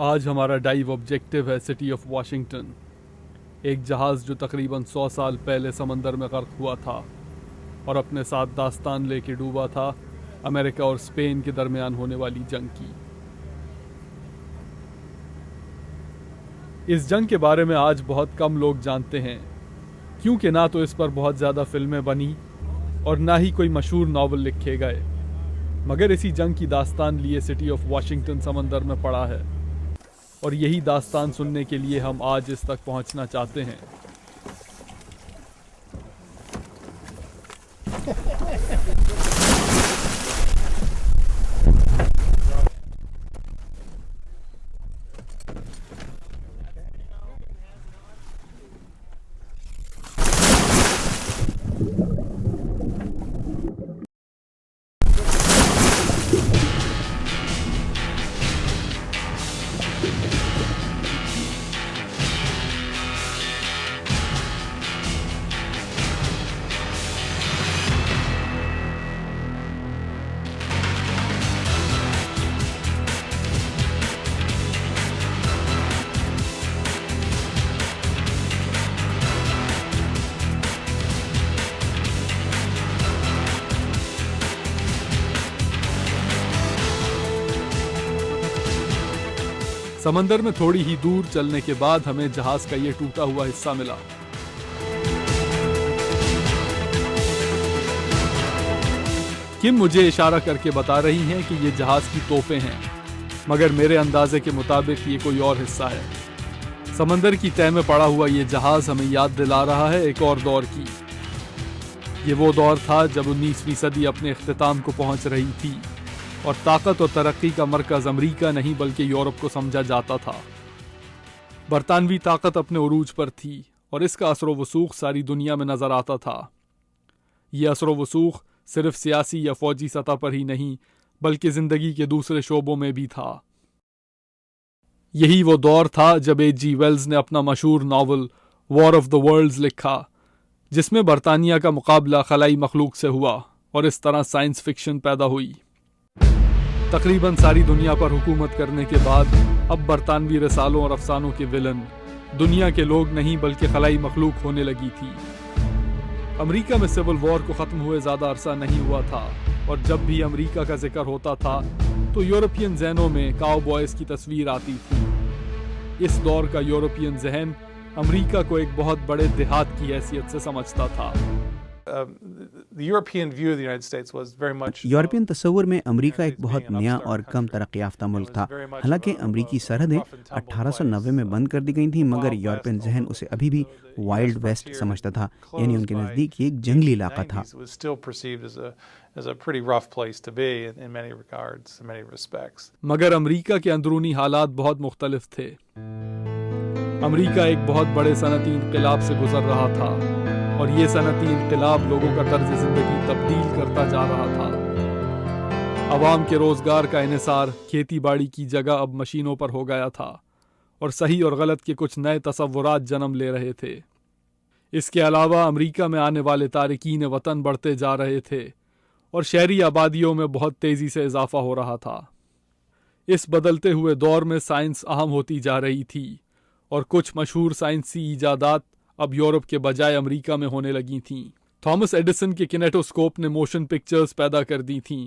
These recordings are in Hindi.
आज हमारा डाइव ऑब्जेक्टिव है सिटी ऑफ वाशिंगटन, एक जहाज़ जो तकरीबन 100 साल पहले समंदर में गर्क हुआ था और अपने साथ दास्तान लेके डूबा था अमेरिका और स्पेन के दरमियान होने वाली जंग की। इस जंग के बारे में आज बहुत कम लोग जानते हैं, क्योंकि ना तो इस पर बहुत ज़्यादा फिल्में बनी और ना ही कोई मशहूर नावल लिखे गए। मगर इसी जंग की दास्तान लिए सिटी ऑफ वाशिंगटन समंदर में पड़ा है और यही दास्तान सुनने के लिए हम आज इस तक पहुंचना चाहते हैं। समंदर में थोड़ी ही दूर चलने के बाद हमें जहाज का ये टूटा हुआ हिस्सा मिला। किम मुझे इशारा करके बता रही हैं कि ये जहाज की तोपें हैं, मगर मेरे अंदाजे के मुताबिक ये कोई और हिस्सा है। समंदर की तह में पड़ा हुआ ये जहाज हमें याद दिला रहा है एक और दौर की। ये वो दौर था जब 19वीं सदी अपने इख्तिताम को पहुंच रही थी और ताकत और तरक्की का मरकज़ अमेरिका नहीं बल्कि यूरोप को समझा जाता था। बरतानवी ताकत अपने उरूज पर थी और इसका असर व वसूख सारी दुनिया में नज़र आता था। यह असर व वसूख सिर्फ सियासी या फौजी सतह पर ही नहीं बल्कि ज़िंदगी के दूसरे शोबों में भी था। यही वो दौर था जब H.G. वेल्स ने अपना मशहूर novel War of the Worlds लिखा, जिसमें बरतानिया का मुकाबला खलाई मखलूक से हुआ और इस तरह साइंस फिक्शन पैदा हुई। तकरीबन सारी दुनिया पर हुकूमत करने के बाद अब बरतानवी रसालों और अफसानों के विलन दुनिया के लोग नहीं बल्कि खलाई मखलूक होने लगी थी। अमेरिका में सिविल वॉर को ख़त्म हुए ज़्यादा अरसा नहीं हुआ था और जब भी अमेरिका का जिक्र होता था तो यूरोपियन जहनों में काउबॉयज़ की तस्वीर आती थी। इस दौर का यूरोपियन जहन अमेरिका को एक बहुत बड़े देहात की हैसियत से समझता था। यूरोपियन तस्वुर में अमेरिका एक बहुत नया और कम तरक्की याफ्ता मुल्क था। हालांकि अमेरिकी सरहदें 1890 में बंद कर दी गई थीं, मगर यूरोपियन जहन उसे अभी भी वाइल्ड वेस्ट समझता था, यानी उनके नज़दीक एक जंगली इलाका था। मगर अमेरिका के अंदरूनी हालात बहुत मुख्तलिफ थे। अमेरिका एक बहुत बड़े सनती इनकलाब से गुजर रहा था और ये सनती इनकलाब लोगों का तर्ज ज़िंदगी तब्दील करता जा रहा था। अवाम के रोज़गार का इन्हिसार खेती बाड़ी की जगह अब मशीनों पर हो गया था और सही और गलत के कुछ नए तसव्वुरात जन्म ले रहे थे। इसके अलावा अमेरिका में आने वाले तारिकीन वतन बढ़ते जा रहे थे और शहरी आबादियों में बहुत तेज़ी से इजाफा हो रहा था। इस बदलते हुए दौर में साइंस अहम होती जा रही थी और कुछ मशहूर साइंसी ईजादात अब यूरोप के बजाय अमेरिका में होने लगी थीं। थॉमस एडिसन के किनेटोस्कोप ने मोशन पिक्चर्स पैदा कर दी थीं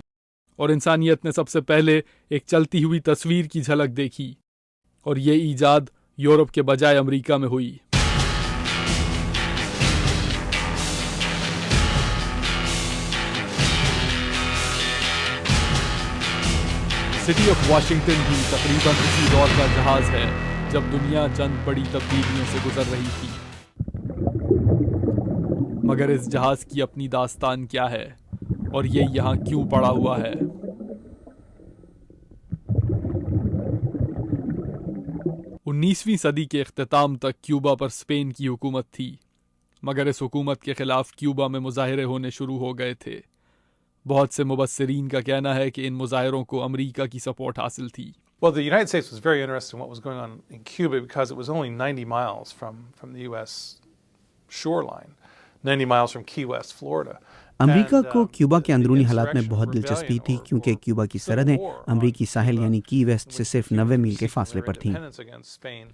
और इंसानियत ने सबसे पहले एक चलती हुई तस्वीर की झलक देखी और ये ईजाद यूरोप के बजाय अमेरिका में हुई। सिटी ऑफ वाशिंगटन भी तकरीबन इसी दौर का जहाज है जब दुनिया चंद बड़ी तब्दीलियों से गुजर रही थी। मगर इस जहाज की अपनी दास्तान क्या है और ये यहाँ क्यों पड़ा हुआ है? उन्नीसवीं सदी के इख्तिताम तक क्यूबा पर स्पेन की हुकूमत थी, मगर इस हुकूमत के खिलाफ क्यूबा में मुजाहिरे होने शुरू हो गए थे। बहुत से मुबस्सिरीन का कहना है कि इन मुजाहिरों को अमेरिका की सपोर्ट हासिल थी। Well, the United States was very interested in what was going on in Cuba because it was only 90 miles from the U.S. shoreline, 90 miles from Key West, Florida. America को And, क्यूबा के the अंदरूनी हालात में insurrection, बहुत दिलचस्पी rebellion, थी or- क्योंकि or क्यूबा की civil सरहदें war अमेरिकी on साहिल Cuba, यानी की वेस्ट से which सिर्फ Cuba 90 was मील के seeking फासले their पर थीं independence against Spain,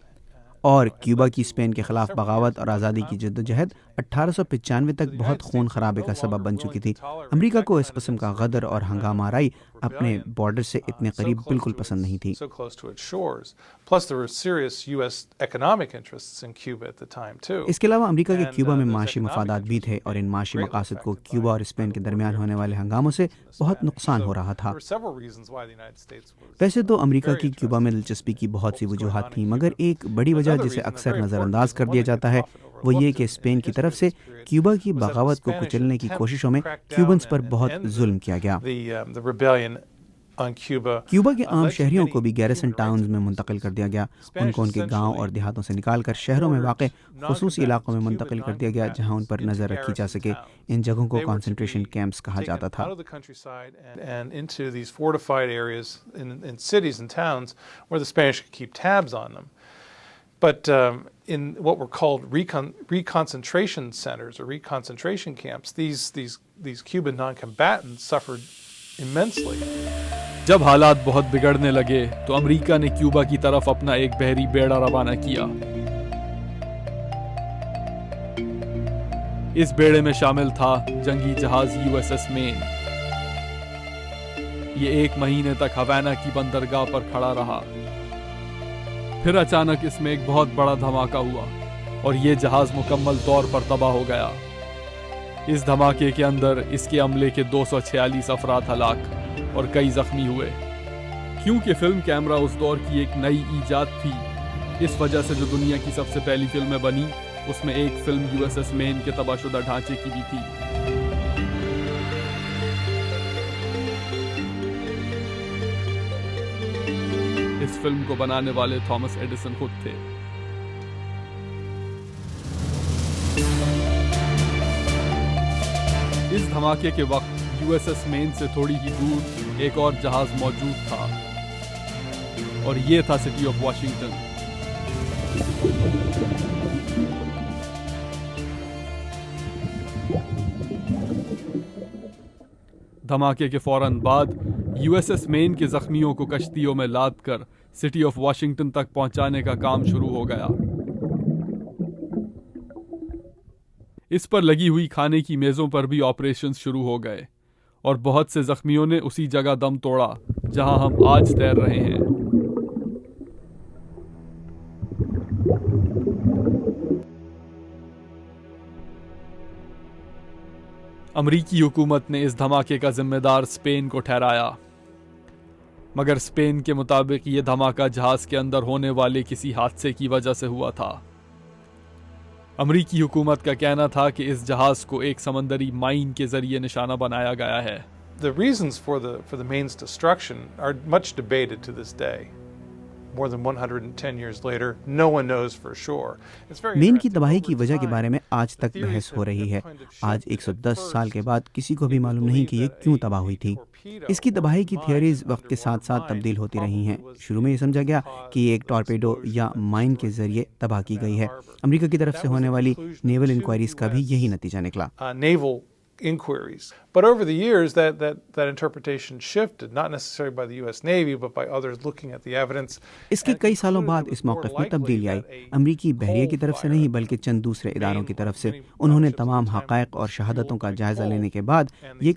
और and क्यूबा led की to स्पेन के खिलाफ several बगावत years और of आज़ादी की conflict जद्दोजहद between 1895 तक the बहुत United खून States खराबे was का no सबब longer बन willing चुकी to थी tolerate अमेरिका that को इस kind of किस्म का insurrection, गदर और that kind हंगामा of आराई अपने rebellion, बॉर्डर से इतने so करीब close बिल्कुल to पसंद नहीं थी so close to its shores. Plus, there were serious U.S. economic interests in Cuba at the time too. इसके अलावा अमेरिका के And, क्यूबा में those माशी economic मफादात भी interests थे were और इन being माशी greatly मकासद को affected क्यूबा by और स्पेन के the दरमियान होने warfare वाले between हंगामों से the Spanish. बहुत नुकसान So हो रहा था there were several reasons why the United States was, वैसे तो अमेरिका very की क्यूबा में interested दिलचस्पी की in बहुत what C was going वजूहात on in थी Cuba. मगर एक बड़ी वजह Another जिसे reason, a अक्सर very important नज़रअंदाज reason, कर one दिया that जाता gets है often वो ये overlooked कि in स्पेन the की history तरफ of से this period, क्यूबा की was that the बगावत को Spanish कुचलने की attempt कोशिशों में to crack down क्यूबन्स पर and बहुत end जुल्म किया गया the rebellion on Cuba. Cuba के आम led to शहरियों many को भी गैरिसन human rights टाउन्स में abuses. मुंतकिल कर दिया गया Spanish उनको उनके गांव और essentially देहातों से निकालकर शहरों में वाक़ ordered खुसूसी इलाकों में non-combatants, मुंतकिल Cuban कर दिया गया जहां उन पर non-combatants नज़र into रखी जा garrison सके towns. इन जगहों को They were to concentration be camps कहा taken जाता था out of the countryside and into these fortified areas in cities and towns where the Spanish could keep tabs on them. But in what were called reconcentration centers or reconcentration camps, these Cuban non-combatants suffered immensely. जब हालात बहुत बिगड़ने लगे तो अमेरिका ने क्यूबा की तरफ अपना एक बहरी बेड़ा रवाना किया। इस बेड़े में शामिल था जंगी जहाज यूएसएस मेन। ये 1 महीने तक हवाना की बंदरगाह पर खड़ा रहा। फिर अचानक इसमें एक बहुत बड़ा धमाका हुआ और ये जहाज मुकम्मल तौर पर तबाह हो गया। इस धमाके के अंदर इसके अमले के 246 अफराद हलाक और कई जख्मी हुए। क्योंकि फिल्म कैमरा उस दौर की एक नई ईजाद थी, इस वजह से जो दुनिया की सबसे पहली फिल्में बनी उसमें एक फिल्म यूएसएस मेन के तबाहशुदा ढांचे की भी थी। इस फिल्म को बनाने वाले थॉमस एडिसन खुद थे। इस धमाके के वक्त यूएसएस मेन से थोड़ी ही दूर एक और जहाज मौजूद था और ये था सिटी ऑफ वाशिंगटन। धमाके के फौरन बाद यूएसएस मेन के जख्मियों को कश्तियों में लाद कर सिटी ऑफ वाशिंगटन तक पहुंचाने का काम शुरू हो गया। इस पर लगी हुई खाने की मेज़ों पर भी ऑपरेशंस शुरू हो गए और बहुत से जख्मियों ने उसी जगह दम तोड़ा जहां हम आज तैर रहे हैं। अमरीकी हुकूमत ने इस धमाके का जिम्मेदार स्पेन को ठहराया, मगर स्पेन के मुताबिक ये धमाका जहाज के अंदर होने वाले किसी हादसे की वजह से हुआ था। अमरीकी हुकूमत का कहना था कि इस जहाज को एक समंदरी माइन के जरिए निशाना बनाया गया है। The reasons for the main's destruction are much debated to this day. More than 110 years later, no one knows for sure. It's very main की interesting. तबाही Over की वजह के time, बारे में आज तक the theories बहस हो have रही है। kind of आज shifted. 110 At साल के first, बाद किसी को भी it was मालूम नहीं कि ये believed क्यों that तबाह हुई थी। torpedo इसकी तबाही की or थियोरीज mine, वक्त के साथ underwater साथ तब्दील mine, होती रही हैं। probably was शुरू में ये समझा गया the कि ये एक cause of टॉर्पेडो explosion या that माइन के destroyed जरिए तबाह की गई है। Harbor. अमेरिका की तरफ That से was होने the वाली conclusion of नेवल 2 इंक्वायरीज का भी US यही नतीजा निकला। naval inquiries. But over the years, that interpretation shifted, not necessarily by the U.S. Navy, but by others looking at the evidence. इसके and कई सालों concluded बाद it was इस more मौक़िफ़ में likely तब्दीली आई। that a अमरीकी बहरिया की तरफ से नहीं coal-fired बल्कि चंद दूसरे इदारों की main तरफ से many उन्होंने battleships at तमाम the time हक़ाइक़ और was शहादतों fueled का by जायज़ा coal, लेने के बाद and the ये